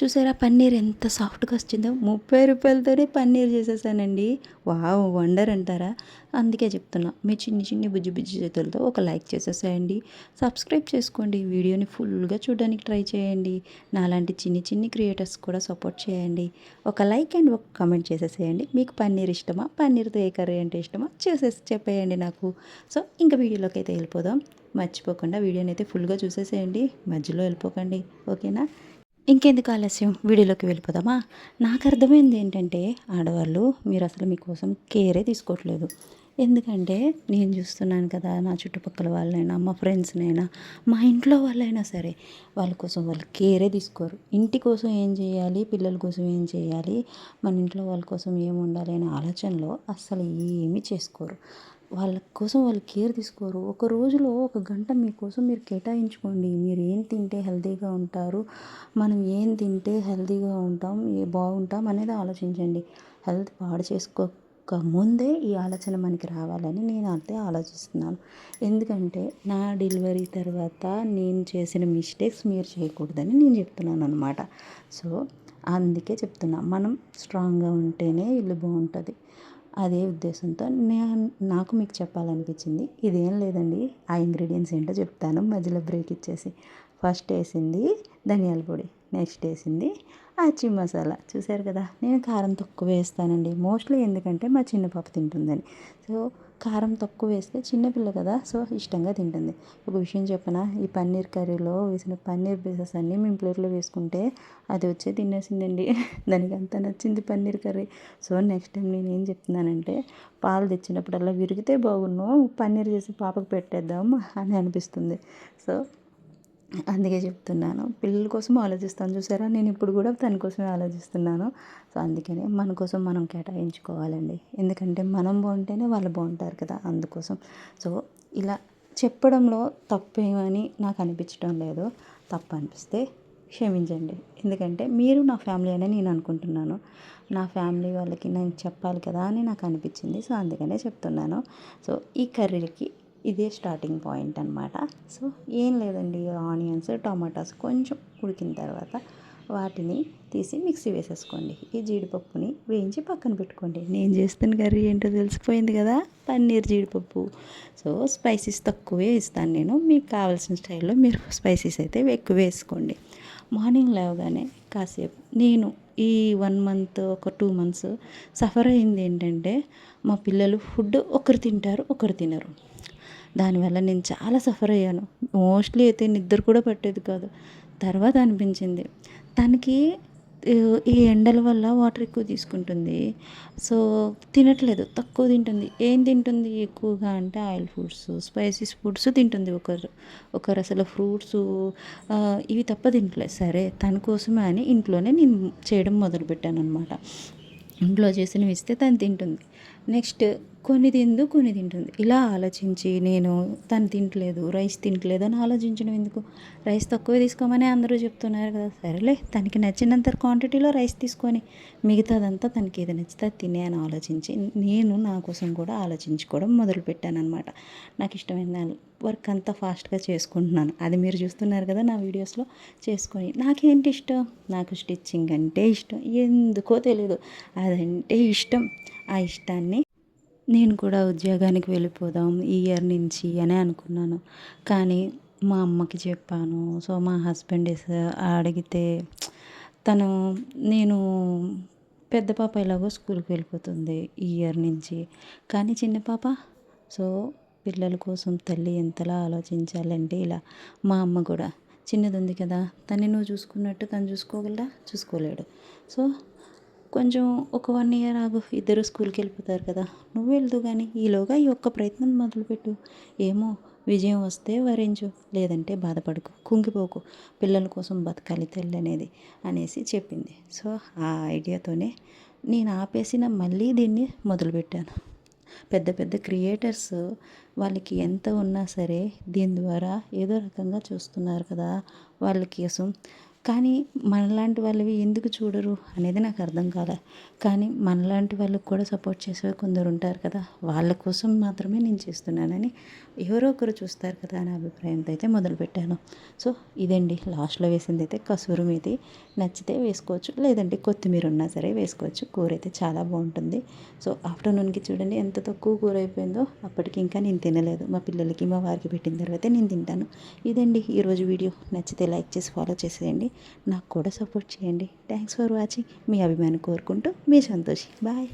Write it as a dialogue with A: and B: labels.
A: చూసారా పన్నీర్ ఎంత సాఫ్ట్గా వచ్చిందో. 30 రూపాయలతోనే పన్నీర్ చేసేసానండి. వావ్ వండర్ అంటారా. అందుకే చెప్తున్నా, మీ చిన్ని చిన్ని బుజ్జి బుజ్జి చేతులతో ఒక లైక్ చేసేసేయండి. సబ్స్క్రైబ్ చేసుకోండి. వీడియోని ఫుల్గా చూడడానికి ట్రై చేయండి. నాలాంటి చిన్ని చిన్ని క్రియేటర్స్ కూడా సపోర్ట్ చేయండి. ఒక లైక్ అండ్ ఒక కామెంట్ చేసేసేయండి. మీకు పన్నీర్ ఇష్టమా, పన్నీర్తో ఏ కర్రీ అంటే ఇష్టమా చేసేసి చెప్పేయండి నాకు. సో ఇంకా వీడియోలోకి అయితే వెళ్ళిపోదాం. మర్చిపోకుండా వీడియోని అయితే ఫుల్గా చూసేసేయండి. మధ్యలో వెళ్ళిపోకండి, ఓకేనా. ఇంకెందుకు ఆలస్యం, వీడియోలోకి వెళ్ళిపోదామా. నాకు అర్థమైంది ఏంటంటే, ఆడవాళ్ళు మీరు అసలు మీకోసం కేరే తీసుకోవట్లేదు. ఎందుకంటే నేను చూస్తున్నాను కదా, నా చుట్టుపక్కల వాళ్ళైనా, మా ఫ్రెండ్స్నైనా, మా ఇంట్లో వాళ్ళైనా సరే, వాళ్ళ కోసం వాళ్ళు కేరే తీసుకోరు. ఇంటి కోసం ఏం చేయాలి, పిల్లల కోసం ఏం చేయాలి, మన ఇంట్లో వాళ్ళ కోసం ఏం ఉండాలి అనే ఆలోచనలో అస్సలు ఏమీ చేసుకోరు. వాళ్ళ కోసం వాళ్ళు కేర్ తీసుకోరు. ఒక రోజులో ఒక గంట మీకోసం మీరు కేటాయించుకోండి. మీరు ఏం తింటే హెల్తీగా ఉంటారు, మనం ఏం తింటే హెల్తీగా ఉంటాం, బాగుంటాం అనేది ఆలోచించండి. హెల్త్ పాడు చేసుకోక ముందే ఈ ఆలోచన మనకి రావాలని నేను అయితే ఆలోచిస్తున్నాను. ఎందుకంటే నా డెలివరీ తర్వాత నేను చేసిన మిస్టేక్స్ మీరు చేయకూడదని నేను చెప్తున్నాను అనమాట. సో అందుకే చెప్తున్నా, మనం స్ట్రాంగ్గా ఉంటేనే ఇల్లు బాగుంటుంది. అదే ఉద్దేశంతో నాకు మీకు చెప్పాలనిపించింది. ఇదేం లేదండి, ఆ ఇంగ్రీడియంట్స్ ఏంటో చెప్తాను మధ్యలో బ్రేక్ ఇచ్చేసి. ఫస్ట్ వేసింది ధనియాల పొడి, నెక్స్ట్ వేసింది ఆచి మసాలా. చూసారు కదా, నేను కారం తక్కువ వేస్తానండి మోస్ట్లీ, ఎందుకంటే మా చిన్న పాప తింటుందని. సో కారం తక్కువ వేస్తే చిన్నపిల్ల కదా, సో ఇష్టంగా తింటుంది. ఒక విషయం చెప్పనా, ఈ పన్నీర్ కర్రీలో వేసిన పన్నీర్ పీసెస్ అన్నీ మేము ప్లేట్లో వేసుకుంటే అది వచ్చే తినేసిందండి. దానికి అంత నచ్చింది paneer curry. So next time నేను ఏం చెప్తున్నానంటే, పాలు తెచ్చినప్పుడల్లా విరిగితే బాగున్ను, పన్నీర్ చేసి పాపకు పెట్టేద్దాం అని అనిపిస్తుంది. సో అందుకే చెప్తున్నాను, పిల్లల కోసం ఆలోచిస్తాను చూసారా, నేను ఇప్పుడు కూడా తన కోసమే ఆలోచిస్తున్నాను. సో అందుకనే మన కోసం మనం కేటాయించుకోవాలండి. ఎందుకంటే మనం బాగుంటేనే వాళ్ళు బాగుంటారు కదా, అందుకోసం. సో ఇలా చెప్పడంలో తప్పేమని నాకు అనిపించడం లేదు. తప్పు అనిపిస్తే క్షమించండి. ఎందుకంటే మీరు నా ఫ్యామిలీ అని నేను అనుకుంటున్నాను. నా ఫ్యామిలీ వాళ్ళకి నేను చెప్పాలి కదా అని నాకు అనిపించింది. సో అందుకనే చెప్తున్నాను. సో ఈ కర్రీకి ఇదే స్టార్టింగ్ పాయింట్ అనమాట. సో ఏం లేదండి, ఆనియన్స్, టమాటాస్ కొంచెం ఉడికిన తర్వాత వాటిని తీసి మిక్సీ వేసేసుకోండి. ఈ జీడిపప్పుని వేయించి పక్కన పెట్టుకోండి. నేను చేస్తున్న కర్రీ ఏంటో తెలిసిపోయింది కదా, పన్నీర్ జీడిపప్పు. సో స్పైసెస్ తక్కువే ఇస్తాను నేను, మీకు కావాల్సిన స్టైల్లో మీరు స్పైసెస్ అయితే ఎక్కువ వేసుకోండి. మార్నింగ్ లేవగానే కాసేపు నేను ఈ 1 మంత్ ఒక 2 మంత్స్ సఫర్ అయింది ఏంటంటే, మా పిల్లలు ఫుడ్ ఒకరు తింటారు ఒకరు తినరు. దానివల్ల నేను చాలా సఫర్ అయ్యాను. మోస్ట్లీ అయితే నిద్ర కూడా పట్టేది కాదు. తర్వాత అనిపించింది తనకి ఈ ఎండల వల్ల వాటర్ ఎక్కువ తీసుకుంటుంది. సో తినట్లేదు, తక్కువ తింటుంది. ఏం తింటుంది ఎక్కువగా అంటే ఆయిల్ ఫుడ్స్, స్పైసీస్ ఫుడ్స్ తింటుంది. ఒకరు అసలు ఫ్రూట్స్ ఇవి తప్ప తినట్లేదు. సరే తన కోసమే అని ఇంట్లోనే నేను చేయడం మొదలుపెట్టాను అనమాట. ఇంట్లో చేసినవి ఇస్తే తను తింటుంది. నెక్స్ట్ కొన్ని తిందు కొన్ని తింటుంది. ఇలా ఆలోచించి నేను తను తింటలేదు, రైస్ తింటలేదు అని ఆలోచించడం ఎందుకు, రైస్ తక్కువ తీసుకోమని అందరూ చెప్తున్నారు కదా, సరేలే తనకి నచ్చినంత క్వాంటిటీలో రైస్ తీసుకొని మిగతాదంతా తనకి ఏది నచ్చితే అది తినే అని ఆలోచించి నేను నా కోసం కూడా ఆలోచించుకోవడం మొదలుపెట్టాను అనమాట. నాకు ఇష్టమైన వర్క్ అంతా ఫాస్ట్గా చేసుకుంటున్నాను. అది మీరు చూస్తున్నారు కదా నా వీడియోస్లో చేసుకొని. నాకేంటి ఇష్టం, నాకు స్టిచ్చింగ్ అంటే ఇష్టం, ఎందుకో తెలియదు అదంటే ఇష్టం. ఆ ఇష్టాన్ని నేను కూడా ఉద్యోగానికి వెళ్ళిపోదాం ఈ ఇయర్ నుంచి అని అనుకున్నాను. కానీ మా అమ్మకి చెప్పాను. సో మా హస్బెండ్ అడిగితే తను నేను పెద్ద పాప ఎలాగో స్కూల్కి వెళ్ళిపోతుంది ఈ ఇయర్ నుంచి, కానీ చిన్న పాప, సో పిల్లల కోసం తల్లి ఎంతలా ఆలోచించాలంటే ఇలా. మా అమ్మ కూడా చిన్నది ఉంది కదా, తన్ని నువ్వు చూసుకున్నట్టు తను చూసుకోగలరా, చూసుకోలేడు. సో కొంచెం ఒక 1 ఇయర్ ఆగు, ఇద్దరు స్కూల్కి వెళ్ళిపోతారు కదా, నువ్వు వెళ్దు కానీ ఈలోగా ఈ ఒక్క ప్రయత్నం మొదలుపెట్టు. ఏమో విజయం వస్తే వరించు, లేదంటే బాధపడుకు, కుంగిపోకు, పిల్లల కోసం బతకాలి తల్లి అనేది అనేసి చెప్పింది. సో ఆ ఐడియాతోనే నేను ఆపేసిన మళ్ళీ దీన్ని మొదలుపెట్టాను. పెద్ద పెద్ద క్రియేటర్స్ వాళ్ళకి ఎంత ఉన్నా సరే దీని ద్వారా ఏదో రకంగా చూస్తున్నారు కదా, వాళ్ళ కోసం కానీ మనలాంటి వాళ్ళవి ఎందుకు చూడరు అనేది నాకు అర్థం కాలే. కానీ మనలాంటి వాళ్ళకి కూడా సపోర్ట్ చేసే కొందరు ఉంటారు కదా, వాళ్ళ కోసం మాత్రమే నేను చేస్తున్నానని ఎవరో ఒకరు చూస్తారు కదా అనే అభిప్రాయంతో అయితే మొదలుపెట్టాను. సో ఇదండి లాస్ట్లో వేసింది అయితే కసూరి మేతి. నచ్చితే వేసుకోవచ్చు, లేదంటే కొత్తిమీర ఉన్నా సరే వేసుకోవచ్చు. కూర అయితే చాలా బాగుంటుంది. సో ఆఫ్టర్నూన్కి చూడండి ఎంత తక్కువ కూర అయిపోయిందో. అప్పటికి ఇంకా నేను తినలేదు, మా పిల్లలకి మా వారికి పెట్టిన తర్వాత నేను తింటాను. ఇదండి ఈరోజు వీడియో. నచ్చితే లైక్ చేసి ఫాలో చేసేయండి, నాకు కూడా సపోర్ట్ చేయండి. Thanks for watching. మీ అభిమానం కోరుకుంటూ మీ సంతోషి. బాయ్.